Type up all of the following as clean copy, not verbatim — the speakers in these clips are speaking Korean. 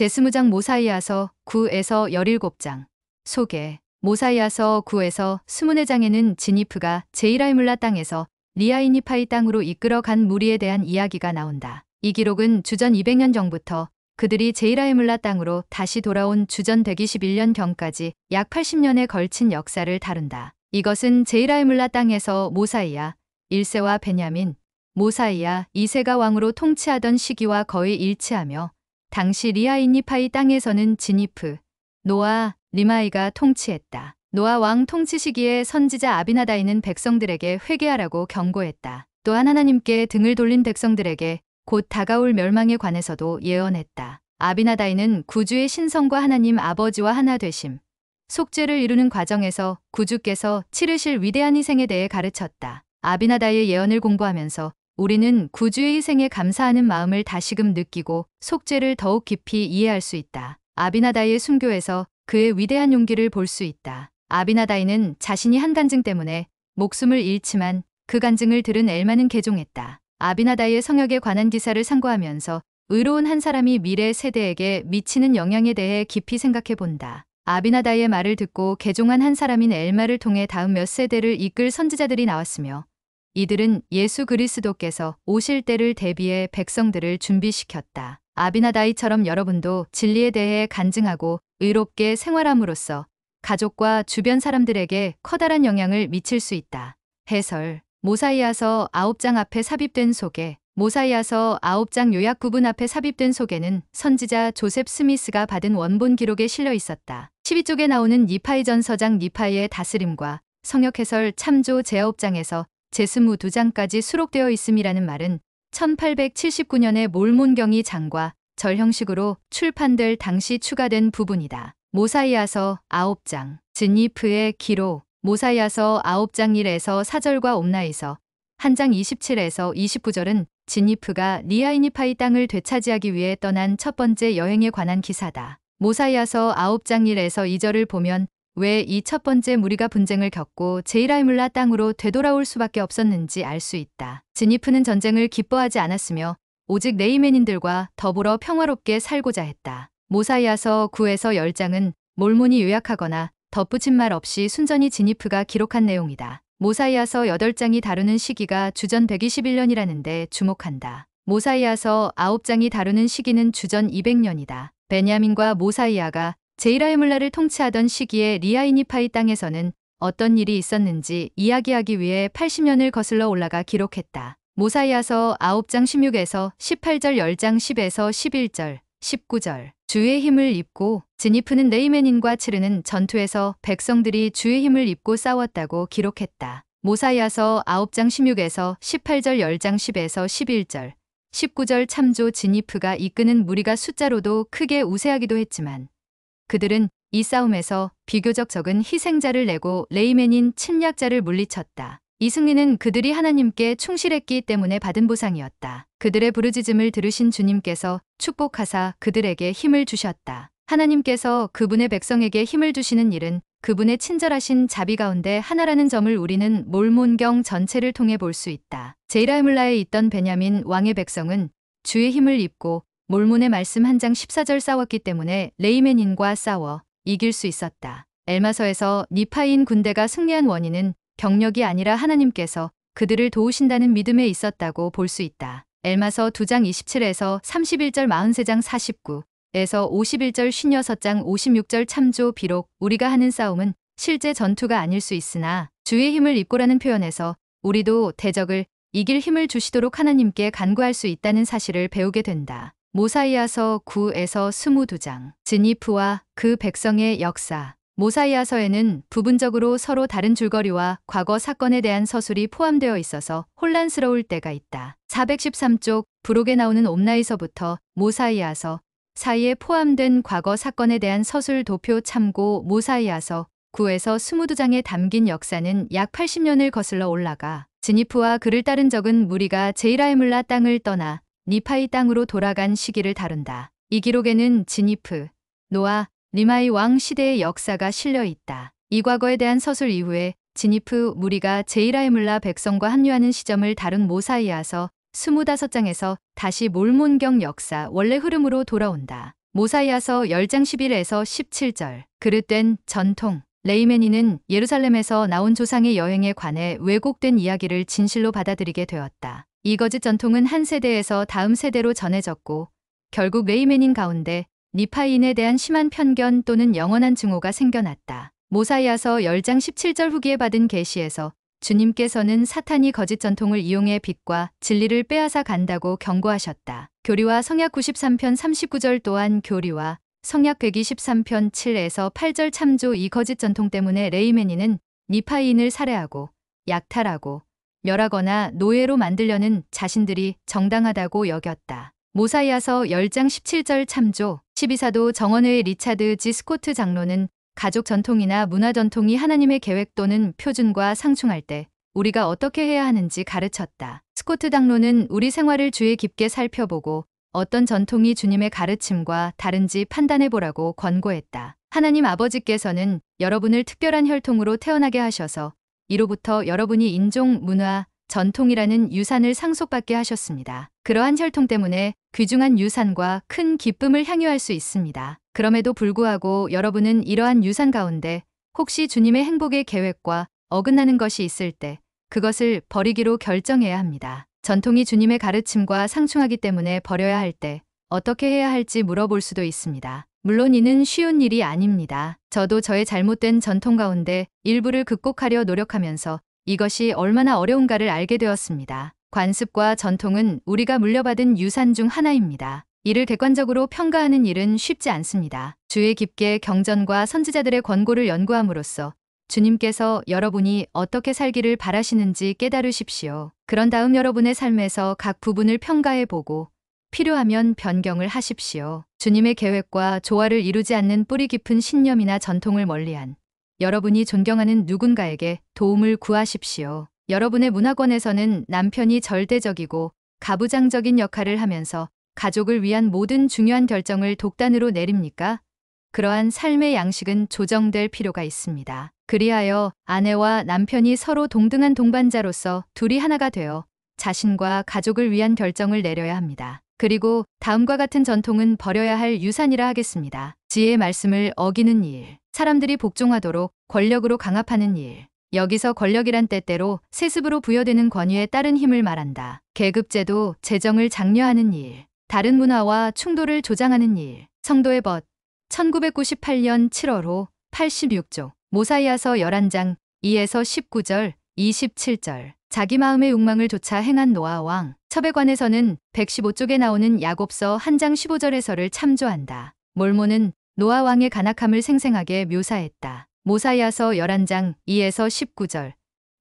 제20장 모사이아서 9에서 17장. 소개. 모사이아서 9에서 24장에는 지니프가 제이라이물라 땅에서 리아이니파이 땅으로 이끌어간 무리에 대한 이야기가 나온다. 이 기록은 주전 200년 전부터 그들이 제이라이물라 땅으로 다시 돌아온 주전 121년경까지 약 80년에 걸친 역사를 다룬다. 이것은 제이라이물라 땅에서 모사이아 1세와 베냐민, 모사이아 2세가 왕으로 통치하던 시기와 거의 일치하며 당시 리아이니파이 땅에서는 지니프, 노아, 리마이가 통치했다. 노아 왕 통치 시기에 선지자 아비나다이는 백성들에게 회개하라고 경고했다. 또한 하나님께 등을 돌린 백성들에게 곧 다가올 멸망에 관해서도 예언했다. 아비나다이는 구주의 신성과 하나님 아버지와 하나 되심, 속죄를 이루는 과정에서 구주께서 치르실 위대한 희생에 대해 가르쳤다. 아비나다이의 예언을 공부하면서 우리는 구주의 희생에 감사하는 마음을 다시금 느끼고 속죄를 더욱 깊이 이해할 수 있다. 아비나다이의 순교에서 그의 위대한 용기를 볼 수 있다. 아비나다이는 자신이 한 간증 때문에 목숨을 잃지만 그 간증을 들은 엘마는 개종했다. 아비나다이의 성역에 관한 기사를 상고하면서 의로운 한 사람이 미래 세대에게 미치는 영향에 대해 깊이 생각해 본다. 아비나다이의 말을 듣고 개종한 한 사람인 엘마를 통해 다음 몇 세대를 이끌 선지자들이 나왔으며 이들은 예수 그리스도께서 오실 때를 대비해 백성들을 준비시켰다. 아비나다이처럼 여러분도 진리에 대해 간증하고 의롭게 생활함으로써 가족과 주변 사람들에게 커다란 영향을 미칠 수 있다. 해설. 모사이아서 9장 앞에 삽입된 소개. 모사이아서 9장 요약 부분 앞에 삽입된 소개는 선지자 조셉 스미스가 받은 원본 기록에 실려 있었다. 12쪽에 나오는 니파이 전서장 니파이의 다스림과 성역 해설 참조 제9장에서 제22장까지 수록되어 있음이라는 말은 1879년에 몰몬경이 장과 절 형식으로 출판될 당시 추가된 부분이다. 모사이아서 9장. 지니프의 기록. 모사이아서 9장 1에서 4절과 옴나이서 한 장 27에서 29절은 지니프가 리아이니파이 땅을 되차지하기 위해 떠난 첫 번째 여행에 관한 기사다. 모사이아서 9장 1에서 2절을 보면 왜 이 첫 번째 무리가 분쟁을 겪고 제이라이물라 땅으로 되돌아올 수밖에 없었는지 알 수 있다. 지니프는 전쟁을 기뻐하지 않았으며 오직 레이맨인들과 더불어 평화롭게 살고자 했다. 모사이아서 9에서 10장은 몰몬이 요약하거나 덧붙인 말 없이 순전히 지니프가 기록한 내용이다. 모사이아서 8장이 다루는 시기가 주전 121년이라는데 주목한다. 모사이아서 9장이 다루는 시기는 주전 200년이다. 베냐민과 모사이아가 제이라이물라를 통치하던 시기에 리아이니파이 땅에서는 어떤 일이 있었는지 이야기하기 위해 80년을 거슬러 올라가 기록했다. 모사이아서 9장 16에서 18절 10장 10에서 11절, 19절. 주의 힘을 입고 지니프는 레이맨인과 치르는 전투에서 백성들이 주의 힘을 입고 싸웠다고 기록했다. 모사이아서 9장 16에서 18절 10장 10에서 11절, 19절 참조 지니프가 이끄는 무리가 숫자로도 크게 우세하기도 했지만 그들은 이 싸움에서 비교적 적은 희생자를 내고 레이맨인 침략자를 물리쳤다. 이 승리는 그들이 하나님께 충실했기 때문에 받은 보상이었다. 그들의 부르짖음을 들으신 주님께서 축복하사 그들에게 힘을 주셨다. 하나님께서 그분의 백성에게 힘을 주시는 일은 그분의 친절하신 자비 가운데 하나라는 점을 우리는 몰몬경 전체를 통해 볼 수 있다. 제이라이물라에 있던 베냐민 왕의 백성은 주의 힘을 입고 몰몬의 말씀 한 장 14절 싸웠기 때문에 레이맨인과 싸워 이길 수 있었다. 엘마서에서 니파인 군대가 승리한 원인은 병력이 아니라 하나님께서 그들을 도우신다는 믿음에 있었다고 볼 수 있다. 엘마서 2장 27에서 31절 43장 49에서 51절 56장 56절 참조. 비록 우리가 하는 싸움은 실제 전투가 아닐 수 있으나 주의 힘을 입고라는 표현에서 우리도 대적을 이길 힘을 주시도록 하나님께 간구할 수 있다는 사실을 배우게 된다. 모사이아서 9에서 22장. 지니프와 그 백성의 역사. 모사이아서에는 부분적으로 서로 다른 줄거리와 과거 사건에 대한 서술이 포함되어 있어서 혼란스러울 때가 있다. 413쪽 부록에 나오는 옴나이서부터 모사이아서 사이에 포함된 과거 사건에 대한 서술 도표 참고. 모사이아서 9에서 22장에 담긴 역사는 약 80년을 거슬러 올라가 지니프와 그를 따른 적은 무리가 제이라이물라 땅을 떠나 니파이 땅으로 돌아간 시기를 다룬다. 이 기록에는 지니프, 노아, 리마이 왕 시대의 역사가 실려 있다. 이 과거에 대한 서술 이후에 지니프 무리가 제이라이물라 백성과 합류하는 시점을 다룬 모사이아서 25장에서 다시 몰몬경 역사 원래 흐름으로 돌아온다. 모사이아서 10장 11에서 17절. 그릇된 전통. 레이메니는 예루살렘에서 나온 조상의 여행에 관해 왜곡된 이야기를 진실로 받아들이게 되었다. 이 거짓 전통은 한 세대에서 다음 세대로 전해졌고 결국 레이메닌 가운데 니파이인에 대한 심한 편견 또는 영원한 증오가 생겨났다. 모사이아서 10장 17절 후기에 받은 계시에서 주님께서는 사탄이 거짓 전통을 이용해 빛과 진리를 빼앗아 간다고 경고하셨다. 교리와 성약 93편 39절 또한 교리와 성약 123편 7에서 8절 참조. 이 거짓 전통 때문에 레이메니는 니파이인을 살해하고 약탈하고 멸하거나 노예로 만들려는 자신들이 정당하다고 여겼다. 모사이아서 10장 17절 참조. 12사도 정원회의 리차드 G. 스코트 장로는 가족 전통이나 문화 전통이 하나님의 계획 또는 표준과 상충할 때 우리가 어떻게 해야 하는지 가르쳤다. 스코트 장로는 우리 생활을 주의 깊게 살펴보고 어떤 전통이 주님의 가르침과 다른지 판단해보라고 권고했다. 하나님 아버지께서는 여러분을 특별한 혈통으로 태어나게 하셔서 이로부터 여러분이 인종, 문화, 전통이라는 유산을 상속받게 하셨습니다. 그러한 혈통 때문에 귀중한 유산과 큰 기쁨을 향유할 수 있습니다. 그럼에도 불구하고 여러분은 이러한 유산 가운데 혹시 주님의 행복의 계획과 어긋나는 것이 있을 때 그것을 버리기로 결정해야 합니다. 전통이 주님의 가르침과 상충하기 때문에 버려야 할 때 어떻게 해야 할지 물어볼 수도 있습니다. 물론 이는 쉬운 일이 아닙니다. 저도 저의 잘못된 전통 가운데 일부를 극복하려 노력하면서 이것이 얼마나 어려운가를 알게 되었습니다. 관습과 전통은 우리가 물려받은 유산 중 하나입니다. 이를 객관적으로 평가하는 일은 쉽지 않습니다. 주의 깊게 경전과 선지자들의 권고를 연구함으로써 주님께서 여러분이 어떻게 살기를 바라시는지 깨달으십시오. 그런 다음 여러분의 삶에서 각 부분을 평가해 보고 필요하면 변경을 하십시오. 주님의 계획과 조화를 이루지 않는 뿌리 깊은 신념이나 전통을 멀리한 여러분이 존경하는 누군가에게 도움을 구하십시오. 여러분의 문화권에서는 남편이 절대적이고 가부장적인 역할을 하면서 가족을 위한 모든 중요한 결정을 독단으로 내립니까? 그러한 삶의 양식은 조정될 필요가 있습니다. 그리하여 아내와 남편이 서로 동등한 동반자로서 둘이 하나가 되어 자신과 가족을 위한 결정을 내려야 합니다. 그리고 다음과 같은 전통은 버려야 할 유산이라 하겠습니다. 지혜의 말씀을 어기는 일, 사람들이 복종하도록 권력으로 강압하는 일. 여기서 권력이란 때때로 세습으로 부여되는 권위에 따른 힘을 말한다. 계급제도, 재정을 장려하는 일, 다른 문화와 충돌을 조장하는 일. 성도의 벗, 1998년 7월호 86조. 모사이아서 11장 2에서 19절, 27절. 자기 마음의 욕망을 좇아 행한 노아 왕. 첩에 관해서는 115쪽에 나오는 야곱서 1장 15절에서를 참조한다. 몰모는 노아 왕의 간악함을 생생하게 묘사했다. 모사이아서 11장 2에서 19절,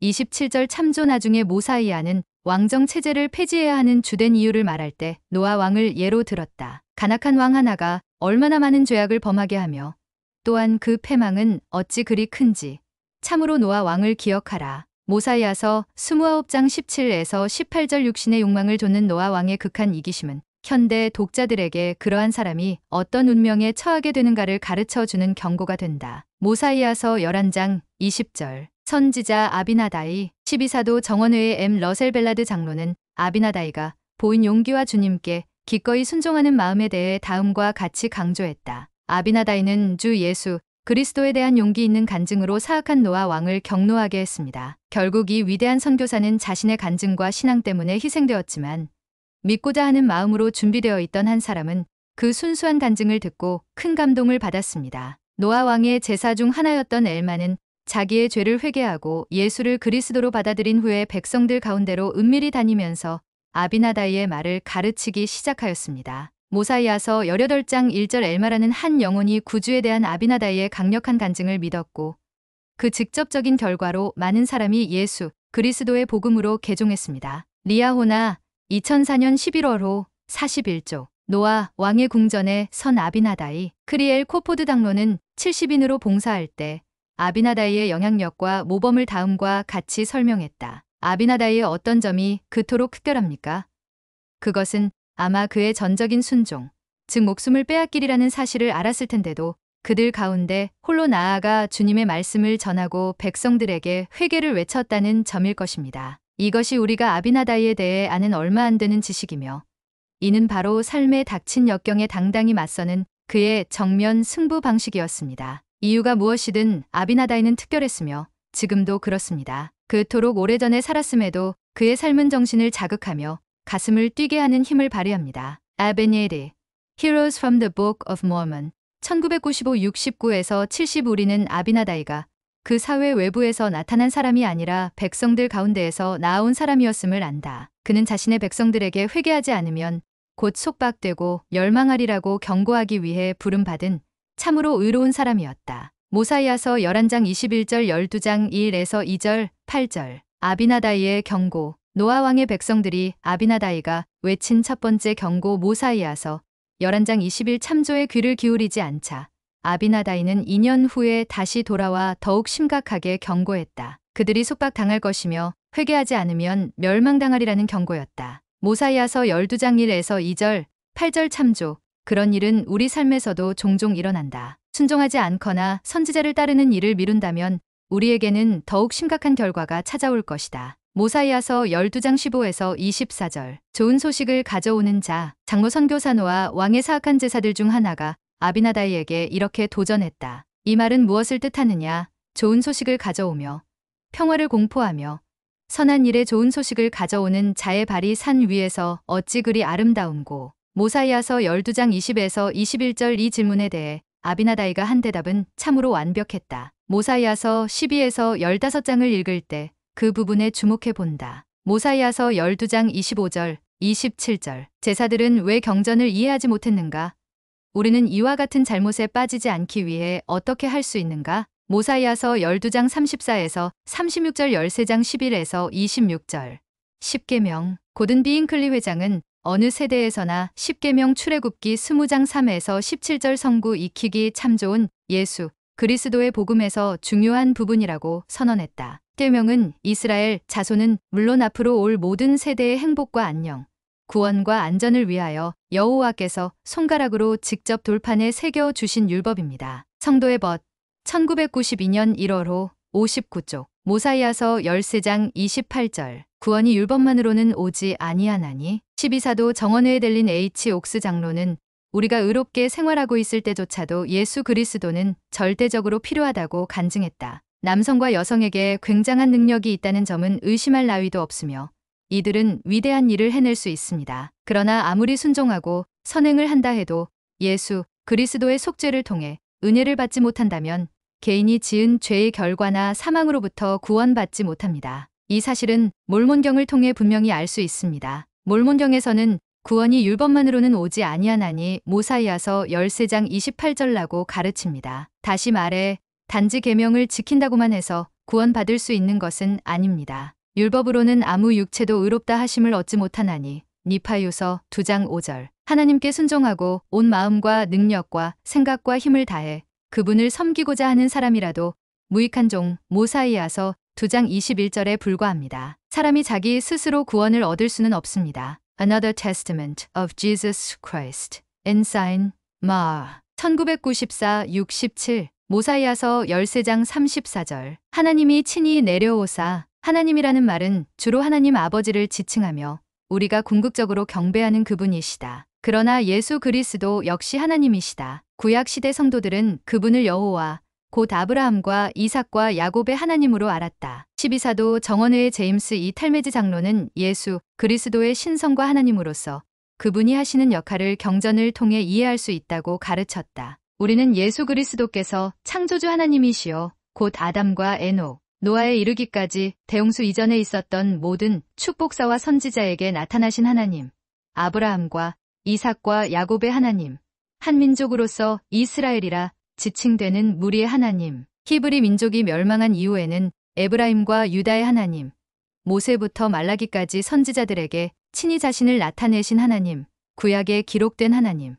27절 참조. 나중에 모사이아는 왕정 체제를 폐지해야 하는 주된 이유를 말할 때 노아 왕을 예로 들었다. 간악한 왕 하나가 얼마나 많은 죄악을 범하게 하며 또한 그 패망은 어찌 그리 큰지 참으로 노아 왕을 기억하라. 모사이아서 29장 17에서 18절. 육신의 욕망을 좇는 노아 왕의 극한 이기심은 현대 독자들에게 그러한 사람이 어떤 운명에 처하게 되는가를 가르쳐주는 경고가 된다. 모사이아서 11장 20절. 선지자 아비나다이. 12사도 정원회의 M. 러셀 벨라드 장로는 아비나다이가 보인 용기와 주님께 기꺼이 순종하는 마음에 대해 다음과 같이 강조했다. 아비나다이는 주 예수 그리스도에 대한 용기 있는 간증으로 사악한 노아 왕을 격노하게 했습니다. 결국 이 위대한 선교사는 자신의 간증과 신앙 때문에 희생되었지만 믿고자 하는 마음으로 준비되어 있던 한 사람은 그 순수한 간증을 듣고 큰 감동을 받았습니다. 노아 왕의 제사 중 하나였던 엘마는 자기의 죄를 회개하고 예수를 그리스도로 받아들인 후에 백성들 가운데로 은밀히 다니면서 아비나다이의 말을 가르치기 시작하였습니다. 모사이아서 18장 1절. 엘마라는 한 영혼이 구주에 대한 아비나다이의 강력한 간증을 믿었고 그 직접적인 결과로 많은 사람이 예수 그리스도의 복음으로 개종했습니다. 리아호나 2004년 11월호 41조. 노아 왕의 궁전에 선 아비나다이. 크리엘 코포드 장로는 70인으로 봉사할 때 아비나다이의 영향력과 모범을 다음과 같이 설명했다. 아비나다이의 어떤 점이 그토록 특별합니까? 그것은 아마 그의 전적인 순종, 즉 목숨을 빼앗기리라는 사실을 알았을 텐데도 그들 가운데 홀로 나아가 주님의 말씀을 전하고 백성들에게 회개를 외쳤다는 점일 것입니다. 이것이 우리가 아비나다이에 대해 아는 얼마 안 되는 지식이며 이는 바로 삶에 닥친 역경에 당당히 맞서는 그의 정면 승부 방식이었습니다. 이유가 무엇이든 아비나다이는 특별했으며 지금도 그렇습니다. 그토록 오래전에 살았음에도 그의 삶은 정신을 자극하며 가슴을 뛰게 하는 힘을 발휘합니다. 아베니에르, Heroes from the Book of Mormon 1995-69에서 70 우리는 아비나다이가 그 사회 외부에서 나타난 사람이 아니라 백성들 가운데에서 나아온 사람이었음을 안다. 그는 자신의 백성들에게 회개하지 않으면 곧 속박되고 멸망하리라고 경고하기 위해 부름받은 참으로 의로운 사람이었다. 모사이아서 11장 21절 12장 1에서 2절 8절 아비나다이의 경고 노아 왕의 백성들이 아비나다이가 외친 첫 번째 경고 모사이아서 11장 20일 참조의 귀를 기울이지 않자 아비나다이는 2년 후에 다시 돌아와 더욱 심각하게 경고했다. 그들이 속박당할 것이며 회개하지 않으면 멸망당하리라는 경고였다. 모사이아서 12장 1에서 2절 8절 참조 그런 일은 우리 삶에서도 종종 일어난다. 순종하지 않거나 선지자를 따르는 일을 미룬다면 우리에게는 더욱 심각한 결과가 찾아올 것이다. 모사이아서 12장 15에서 24절 좋은 소식을 가져오는 자 장로 선교사 노아 왕의 사악한 제사들 중 하나가 아비나다이에게 이렇게 도전했다. 이 말은 무엇을 뜻하느냐? 좋은 소식을 가져오며 평화를 공포하며 선한 일에 좋은 소식을 가져오는 자의 발이 산 위에서 어찌 그리 아름다운고. 모사이아서 12장 20에서 21절 이 질문에 대해 아비나다이가 한 대답은 참으로 완벽했다. 모사이아서 12에서 15장을 읽을 때 그 부분에 주목해 본다. 모사이아서 12장 25절, 27절 제사들은 왜 경전을 이해하지 못했는가? 우리는 이와 같은 잘못에 빠지지 않기 위해 어떻게 할 수 있는가? 모사이아서 12장 34에서 36절 13장 11에서 26절 10계명 고든 비잉클리 회장은 어느 세대에서나 10계명 출애굽기 20장 3에서 17절 성구 익히기 참 좋은 예수 그리스도의 복음에서 중요한 부분이라고 선언했다. 계명은 이스라엘 자손은 물론 앞으로 올 모든 세대의 행복과 안녕, 구원과 안전을 위하여 여호와께서 손가락으로 직접 돌판에 새겨 주신 율법입니다. 성도의 벗 1992년 1월호 59쪽 모사이아서 13장 28절 구원이 율법만으로는 오지 아니하나니 12사도 정원회에 들린 H. 옥스 장로는 우리가 의롭게 생활하고 있을 때조차도 예수 그리스도는 절대적으로 필요하다고 간증했다. 남성과 여성에게 굉장한 능력이 있다는 점은 의심할 나위도 없으며 이들은 위대한 일을 해낼 수 있습니다. 그러나 아무리 순종하고 선행을 한다 해도 예수 그리스도의 속죄를 통해 은혜를 받지 못한다면 개인이 지은 죄의 결과나 사망으로부터 구원받지 못합니다. 이 사실은 몰몬경을 통해 분명히 알 수 있습니다. 몰몬경에서는 구원이 율법만으로는 오지 아니하나니 모사이아서 13장 28절라고 가르칩니다. 다시 말해 단지 계명을 지킨다고만 해서 구원받을 수 있는 것은 아닙니다. 율법으로는 아무 육체도 의롭다 하심을 얻지 못하나니 니파유서 2장 5절 하나님께 순종하고 온 마음과 능력과 생각과 힘을 다해 그분을 섬기고자 하는 사람이라도 무익한 종 모사이아서 2장 21절에 불과합니다. 사람이 자기 스스로 구원을 얻을 수는 없습니다. Another Testament of Jesus Christ. Ensign, Ma. 1994-67 모사이아서 13장 34절 하나님이 친히 내려오사 하나님이라는 말은 주로 하나님 아버지를 지칭하며 우리가 궁극적으로 경배하는 그분이시다. 그러나 예수 그리스도 역시 하나님이시다. 구약시대 성도들은 그분을 여호와 곧 아브라함과 이삭과 야곱의 하나님으로 알았다. 12사도 정원회의 제임스 이 탈메지 장로는 예수 그리스도의 신성과 하나님으로서 그분이 하시는 역할을 경전을 통해 이해할 수 있다고 가르쳤다. 우리는 예수 그리스도께서 창조주 하나님이시요 곧 아담과 에녹, 노아에 이르기까지 대홍수 이전에 있었던 모든 축복사와 선지자에게 나타나신 하나님, 아브라함과 이삭과 야곱의 하나님, 한 민족으로서 이스라엘이라 지칭되는 무리의 하나님, 히브리 민족이 멸망한 이후에는 에브라임과 유다의 하나님, 모세부터 말라기까지 선지자들에게 친히 자신을 나타내신 하나님, 구약에 기록된 하나님,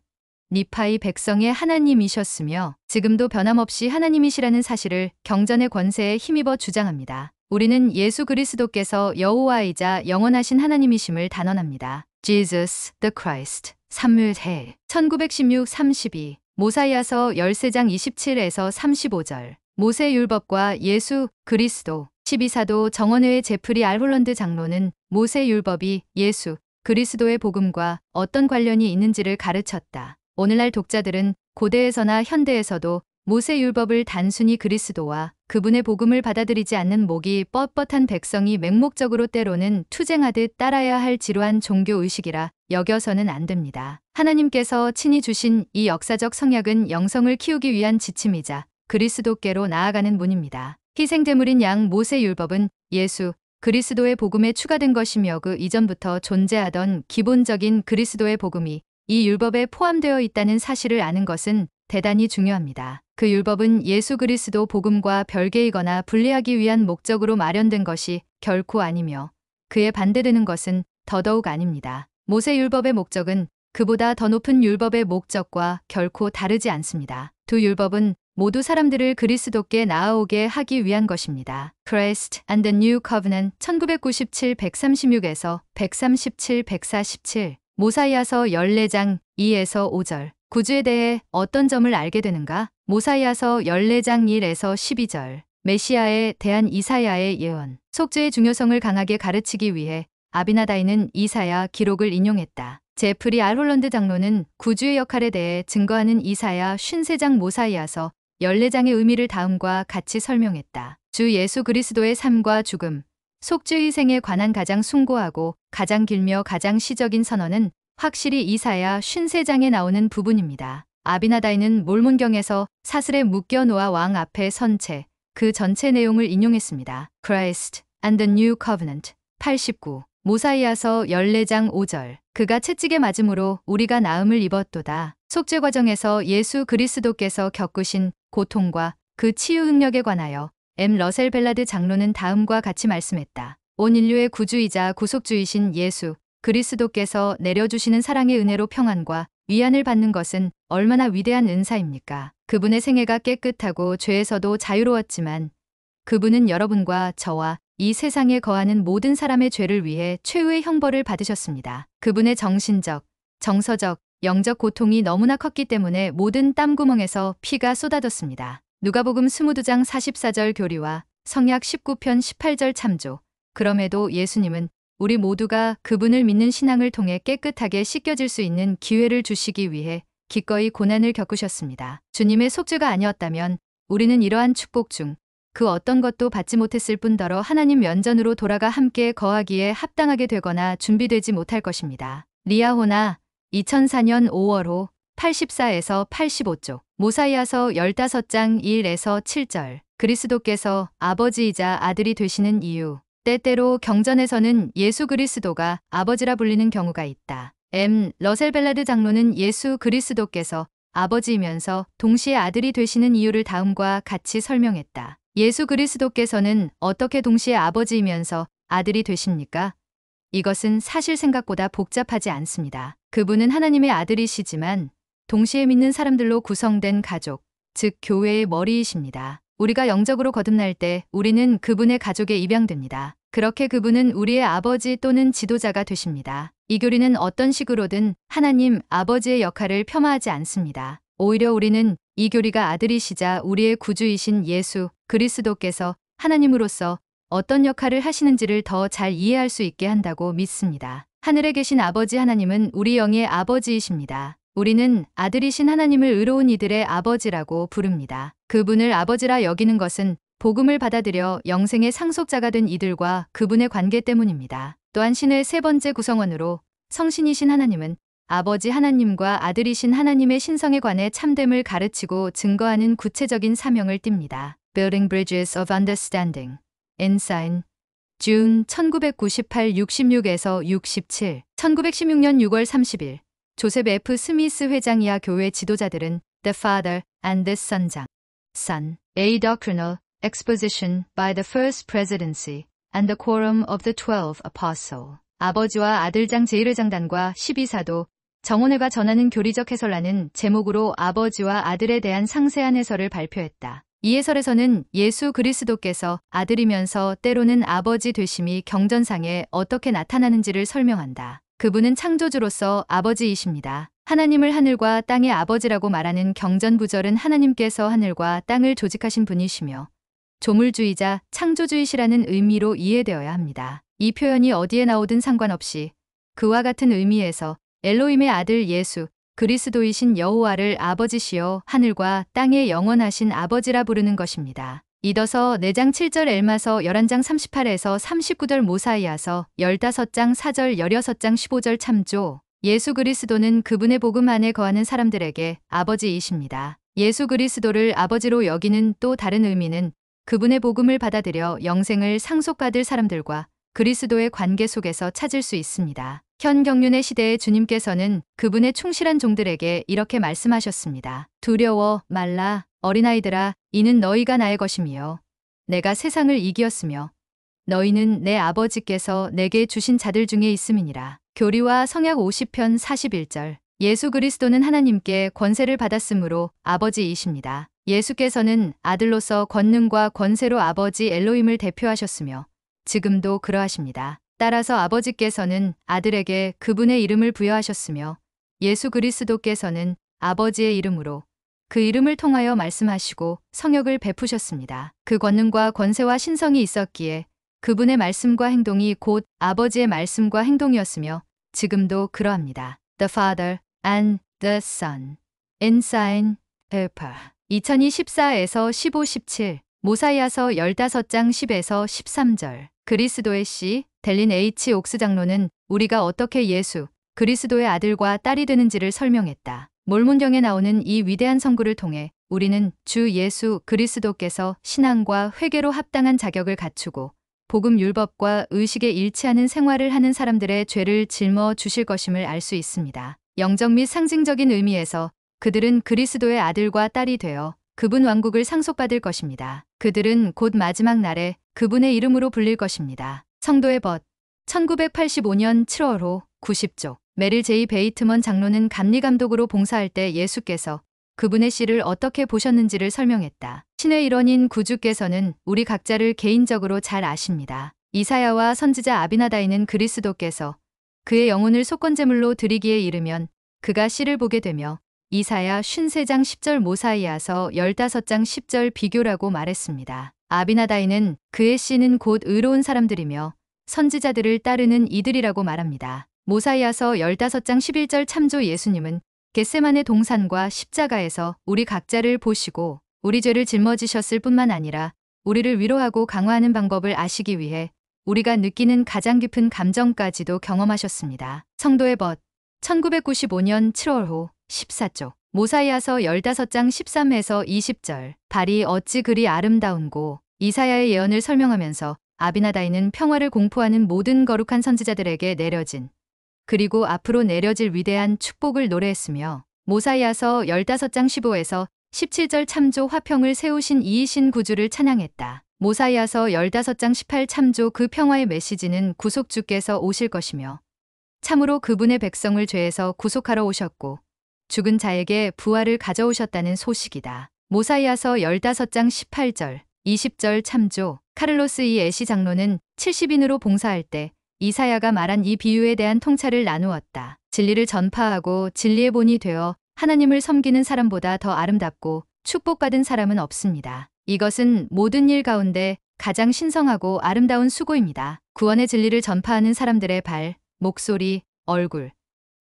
니파이 백성의 하나님이셨으며 지금도 변함없이 하나님이시라는 사실을 경전의 권세에 힘입어 주장합니다. 우리는 예수 그리스도께서 여호와이자 영원하신 하나님이심을 단언합니다. Jesus the Christ. 사무엘해 1916-32 모사이아서 13장 27에서 35절 모세 율법과 예수 그리스도 12사도 정원회의 제프리 알 홀런드 장로는 모세 율법이 예수 그리스도의 복음과 어떤 관련이 있는지를 가르쳤다. 오늘날 독자들은 고대에서나 현대에서도 모세율법을 단순히 그리스도와 그분의 복음을 받아들이지 않는 목이 뻣뻣한 백성이 맹목적으로 때로는 투쟁하듯 따라야 할 지루한 종교의식이라 여겨서는 안 됩니다. 하나님께서 친히 주신 이 역사적 성약은 영성을 키우기 위한 지침이자 그리스도께로 나아가는 문입니다. 희생제물인 양 모세율법은 예수 그리스도의 복음에 추가된 것이며 그 이전부터 존재하던 기본적인 그리스도의 복음이 이 율법에 포함되어 있다는 사실을 아는 것은 대단히 중요합니다. 그 율법은 예수 그리스도 복음과 별개이거나 분리하기 위한 목적으로 마련된 것이 결코 아니며 그에 반대되는 것은 더더욱 아닙니다. 모세 율법의 목적은 그보다 더 높은 율법의 목적과 결코 다르지 않습니다. 두 율법은 모두 사람들을 그리스도께 나아오게 하기 위한 것입니다. Christ and the New Covenant 1997 136에서 137 147 모사이아서 14장 2에서 5절 구주에 대해 어떤 점을 알게 되는가? 모사이아서 14장 1에서 12절 메시아에 대한 이사야의 예언 속죄의 중요성을 강하게 가르치기 위해 아비나다이는 이사야 기록을 인용했다. 제프리 알 홀런드 장로는 구주의 역할에 대해 증거하는 이사야 53장 모사이아서 14장의 의미를 다음과 같이 설명했다. 주 예수 그리스도의 삶과 죽음, 속죄 희생에 관한 가장 숭고하고 가장 길며 가장 시적인 선언은 확실히 이사야 53장에 나오는 부분입니다. 아비나다이는 몰몬경에서 사슬에 묶여 노아 왕 앞에 선 채 그 전체 내용을 인용했습니다. Christ and the New Covenant 89 모사이아서 14장 5절 그가 채찍에 맞음으로 우리가 나음을 입었도다. 속죄 과정에서 예수 그리스도께서 겪으신 고통과 그 치유 능력에 관하여 M. 러셀 벨라드 장로는 다음과 같이 말씀했다. 온 인류의 구주이자 구속주이신 예수 그리스도께서 내려주시는 사랑의 은혜로 평안과 위안을 받는 것은 얼마나 위대한 은사입니까? 그분의 생애가 깨끗하고 죄에서도 자유로웠지만 그분은 여러분과 저와 이 세상에 거하는 모든 사람의 죄를 위해 최후의 형벌을 받으셨습니다. 그분의 정신적, 정서적, 영적 고통이 너무나 컸기 때문에 모든 땀구멍에서 피가 쏟아졌습니다. 누가복음 22장 44절 교리와 성약 19편 18절 참조. 그럼에도 예수님은 우리 모두가 그분을 믿는 신앙을 통해 깨끗하게 씻겨질 수 있는 기회를 주시기 위해 기꺼이 고난을 겪으셨습니다. 주님의 속죄가 아니었다면 우리는 이러한 축복 중 그 어떤 것도 받지 못했을 뿐더러 하나님 면전으로 돌아가 함께 거하기에 합당하게 되거나 준비되지 못할 것입니다. 리아호나 2004년 5월호 84에서 85쪽 모사이아서 15장 1에서 7절 그리스도께서 아버지이자 아들이 되시는 이유 때때로 경전에서는 예수 그리스도가 아버지라 불리는 경우가 있다. M. 러셀 벨라드 장로는 예수 그리스도께서 아버지이면서 동시에 아들이 되시는 이유를 다음과 같이 설명했다. 예수 그리스도께서는 어떻게 동시에 아버지이면서 아들이 되십니까? 이것은 사실 생각보다 복잡하지 않습니다. 그분은 하나님의 아들이시지만 동시에 믿는 사람들로 구성된 가족, 즉 교회의 머리이십니다. 우리가 영적으로 거듭날 때 우리는 그분의 가족에 입양됩니다. 그렇게 그분은 우리의 아버지 또는 지도자가 되십니다. 이 교리는 어떤 식으로든 하나님 아버지의 역할을 폄하하지 않습니다. 오히려 우리는 이 교리가 아들이시자 우리의 구주이신 예수 그리스도께서 하나님으로서 어떤 역할을 하시는지를 더 잘 이해할 수 있게 한다고 믿습니다. 하늘에 계신 아버지 하나님은 우리 영의 아버지이십니다. 우리는 아들이신 하나님을 의로운 이들의 아버지라고 부릅니다. 그분을 아버지라 여기는 것은 복음을 받아들여 영생의 상속자가 된 이들과 그분의 관계 때문입니다. 또한 신의 세 번째 구성원으로 성신이신 하나님은 아버지 하나님과 아들이신 하나님의 신성에 관해 참됨을 가르치고 증거하는 구체적인 사명을 띱니다. Building Bridges of Understanding Ensign 준 1998 66에서 67 1916년 6월 30일 조셉 F. 스미스 회장 이하 교회 지도자들은 The Father and the Son장 Son, A Doctrinal Exposition by the First Presidency and the Quorum of the 12 Apostles 아버지와 아들장 제1회장단과 12사도 정원회가 전하는 교리적 해설라는 제목으로 아버지와 아들에 대한 상세한 해설을 발표했다. 이 해설에서는 예수 그리스도께서 아들이면서 때로는 아버지 되심이 경전상에 어떻게 나타나는지를 설명한다. 그분은 창조주로서 아버지이십니다. 하나님을 하늘과 땅의 아버지라고 말하는 경전 구절은 하나님께서 하늘과 땅을 조직하신 분이시며 조물주의자 창조주이시라는 의미로 이해되어야 합니다. 이 표현이 어디에 나오든 상관없이 그와 같은 의미에서 엘로힘의 아들 예수 그리스도이신 여호와를 아버지시여 하늘과 땅의 영원하신 아버지라 부르는 것입니다. 이더서 4장 7절 엘마서 11장 38에서 39절 모사이아서 15장 4절 16장 15절 참조. 예수 그리스도는 그분의 복음 안에 거하는 사람들에게 아버지이십니다. 예수 그리스도를 아버지로 여기는 또 다른 의미는 그분의 복음을 받아들여 영생을 상속받을 사람들과 그리스도의 관계 속에서 찾을 수 있습니다. 현 경륜의 시대에 주님께서는 그분의 충실한 종들에게 이렇게 말씀하셨습니다. 두려워 말라 어린아이들아 이는 너희가 나의 것임이요 내가 세상을 이기었으며 너희는 내 아버지께서 내게 주신 자들 중에 있음이니라. 교리와 성약 50편 41절. 예수 그리스도는 하나님께 권세를 받았으므로 아버지이십니다. 예수께서는 아들로서 권능과 권세로 아버지 엘로힘을 대표하셨으며 지금도 그러하십니다. 따라서 아버지께서는 아들에게 그분의 이름을 부여하셨으며 예수 그리스도께서는 아버지의 이름으로 그 이름을 통하여 말씀하시고 성역을 베푸셨습니다. 그 권능과 권세와 신성이 있었기에 그분의 말씀과 행동이 곧 아버지의 말씀과 행동이었으며 지금도 그러합니다. The Father and the Son in sign helper. 2024에서 15-17 모사이아서 15장 10에서 13절. 그리스도의 씨 델린 H. 옥스 장로는 우리가 어떻게 예수 그리스도의 아들과 딸이 되는지를 설명했다. 몰몬경에 나오는 이 위대한 선구를 통해 우리는 주 예수 그리스도께서 신앙과 회개로 합당한 자격을 갖추고 복음 율법과 의식에 일치하는 생활을 하는 사람들의 죄를 짊어 주실 것임을 알 수 있습니다. 영적 및 상징적인 의미에서 그들은 그리스도의 아들과 딸이 되어 그분 왕국을 상속받을 것입니다. 그들은 곧 마지막 날에 그분의 이름으로 불릴 것입니다. 성도의 벗 1985년 7월호 90조. 메릴 제이 베이트먼 장로는 감리감독으로 봉사할 때 예수께서 그분의 씨를 어떻게 보셨는지를 설명했다. 신의 일원인 구주께서는 우리 각자를 개인적으로 잘 아십니다. 이사야와 선지자 아비나다이는 그리스도께서 그의 영혼을 속건제물로 드리기에 이르면 그가 씨를 보게 되며 이사야 53장 10절 모사이아서 15장 10절 비교라고 말했습니다. 아비나다이는 그의 씨는 곧 의로운 사람들이며 선지자들을 따르는 이들이라고 말합니다. 모사이아서 15장 11절 참조. 예수님은 겟세마네 동산과 십자가에서 우리 각자를 보시고 우리 죄를 짊어지셨을 뿐만 아니라 우리를 위로하고 강화하는 방법을 아시기 위해 우리가 느끼는 가장 깊은 감정까지도 경험하셨습니다. 성도의 벗 1995년 7월호 14조. 모사이아서 15장 13에서 20절. 발이 어찌 그리 아름다운고. 이사야의 예언을 설명하면서 아비나다이는 평화를 공포하는 모든 거룩한 선지자들에게 내려진 그리고 앞으로 내려질 위대한 축복을 노래했으며 모사이아서 15장 15에서 17절 참조. 화평을 세우신 이이신 구주를 찬양했다. 모사이아서 15장 18 참조. 그 평화의 메시지는 구속주께서 오실 것이며 참으로 그분의 백성을 죄에서 구속하러 오셨고 죽은 자에게 부활을 가져오셨다는 소식이다. 모사이아서 15장 18절 20절 참조. 카를로스 이 애시 장로는 70인으로 봉사할 때 이사야가 말한 이 비유에 대한 통찰을 나누었다. 진리를 전파하고 진리의 본이 되어 하나님을 섬기는 사람보다 더 아름답고 축복받은 사람은 없습니다. 이것은 모든 일 가운데 가장 신성하고 아름다운 수고입니다. 구원의 진리를 전파하는 사람들의 발, 목소리, 얼굴,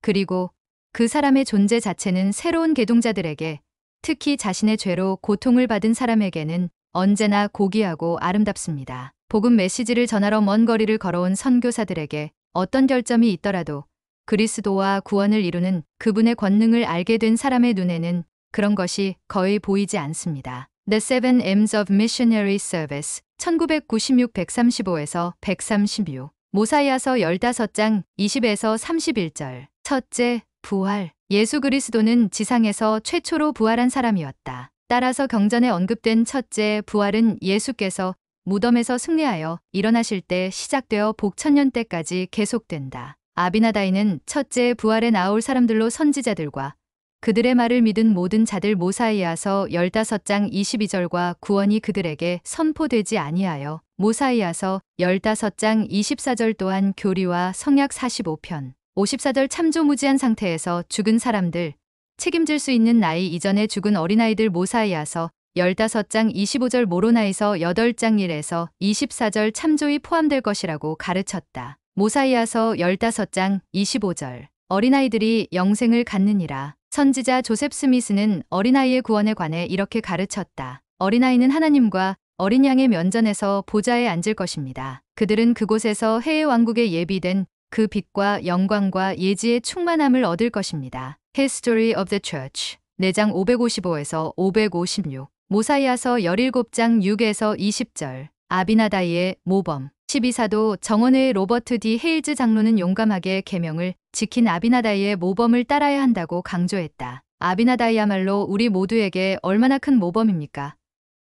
그리고 그 사람의 존재 자체는 새로운 개동자들에게, 특히 자신의 죄로 고통을 받은 사람에게는 언제나 고귀하고 아름답습니다. 복음 메시지를 전하러 먼 거리를 걸어온 선교사들에게 어떤 결점이 있더라도 그리스도와 구원을 이루는 그분의 권능을 알게 된 사람의 눈에는 그런 것이 거의 보이지 않습니다. The Seven M's of Missionary Service 1996 135에서 136. 모사이아서 15장 20에서 31절. 첫째, 부활. 예수 그리스도는 지상에서 최초로 부활한 사람이었다. 따라서 경전에 언급된 첫째 부활은 예수께서 무덤에서 승리하여 일어나실 때 시작되어 복천년 때까지 계속된다. 아비나다이는 첫째 부활에 나올 사람들로 선지자들과 그들의 말을 믿은 모든 자들. 모사이아서 15장 22절과 구원이 그들에게 선포되지 아니하여. 모사이아서 15장 24절 또한 교리와 성약 45편 54절 참조. 무지한 상태에서 죽은 사람들, 책임질 수 있는 나이 이전에 죽은 어린아이들. 모사이아서 15장 25절 모로나에서 8장 1에서 24절 참조이 포함될 것이라고 가르쳤다. 모사이아서 15장 25절 어린아이들이 영생을 갖느니라. 선지자 조셉 스미스는 어린아이의 구원에 관해 이렇게 가르쳤다. 어린아이는 하나님과 어린 양의 면전에서 보좌에 앉을 것입니다. 그들은 그곳에서 해의 왕국에 예비된 그 빛과 영광과 예지의 충만함을 얻을 것입니다. History of the Church 4장 555에서 556 모사이아서 17장 6에서 20절 아비나다이의 모범 12사도 정원회의 로버트 D. 헤일즈 장로는 용감하게 계명을 지킨 아비나다이의 모범을 따라야 한다고 강조했다. 아비나다이야말로 우리 모두에게 얼마나 큰 모범입니까?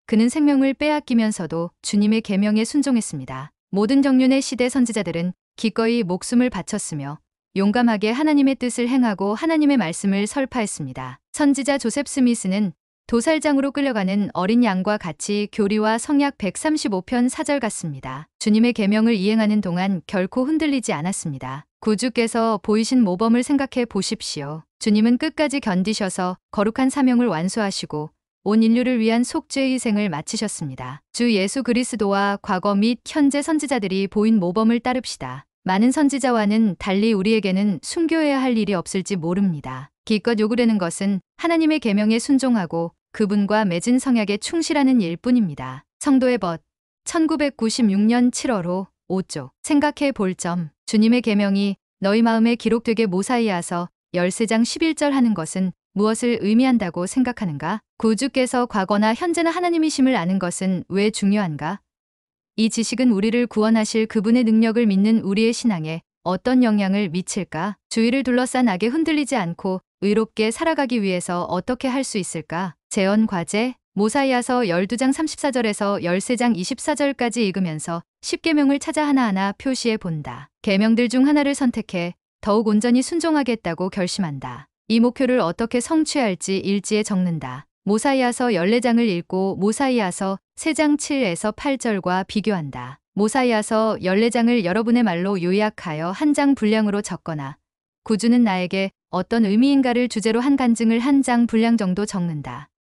그는 생명을 빼앗기면서도 주님의 계명에 순종했습니다. 모든 정륜의 시대 선지자들은 기꺼이 목숨을 바쳤으며 용감하게 하나님의 뜻을 행하고 하나님의 말씀을 설파했습니다. 선지자 조셉 스미스는 도살장으로 끌려가는 어린 양과 같이 교리와 성약 135편 4절 같습니다. 주님의 계명을 이행하는 동안 결코 흔들리지 않았습니다. 구주께서 보이신 모범을 생각해 보십시오. 주님은 끝까지 견디셔서 거룩한 사명을 완수하시고 온 인류를 위한 속죄의 희생을 마치셨습니다. 주 예수 그리스도와 과거 및 현재 선지자들이 보인 모범을 따릅시다. 많은 선지자와는 달리 우리에게는 순교해야 할 일이 없을지 모릅니다. 기껏 요구되는 것은 하나님의 계명에 순종하고 그분과 맺은 성약에 충실하는 일뿐입니다. 성도의 벗 1996년 7월호 5조 생각해 볼 점 주님의 계명이 너희 마음에 기록되게 모사이아서 13장 11절 하는 것은 무엇을 의미한다고 생각하는가? 구주께서 과거나 현재나 하나님이심을 아는 것은 왜 중요한가? 이 지식은 우리를 구원하실 그분의 능력을 믿는 우리의 신앙에 어떤 영향을 미칠까? 주위를 둘러싼 악에 흔들리지 않고 의롭게 살아가기 위해서 어떻게 할 수 있을까? 재언 과제 모사이아서 12장 34절에서 13장 24절까지 읽으면서 10계명을 찾아 하나하나 표시해 본다. 계명들 중 하나를 선택해 더욱 온전히 순종하겠다고 결심한다. 이 목표를 어떻게 성취할지 일지에 적는다. 모사이아서 14장을 읽고 모사이아서 3장 7에서 8절과 비교한다. 모사이아서 14장을 여러분의 말로 요약하여 한 장 분량으로 적거나 구주는 나에게 어떤 의미인가를 주제로 한 간증을 한 장 분량 정도 적는다.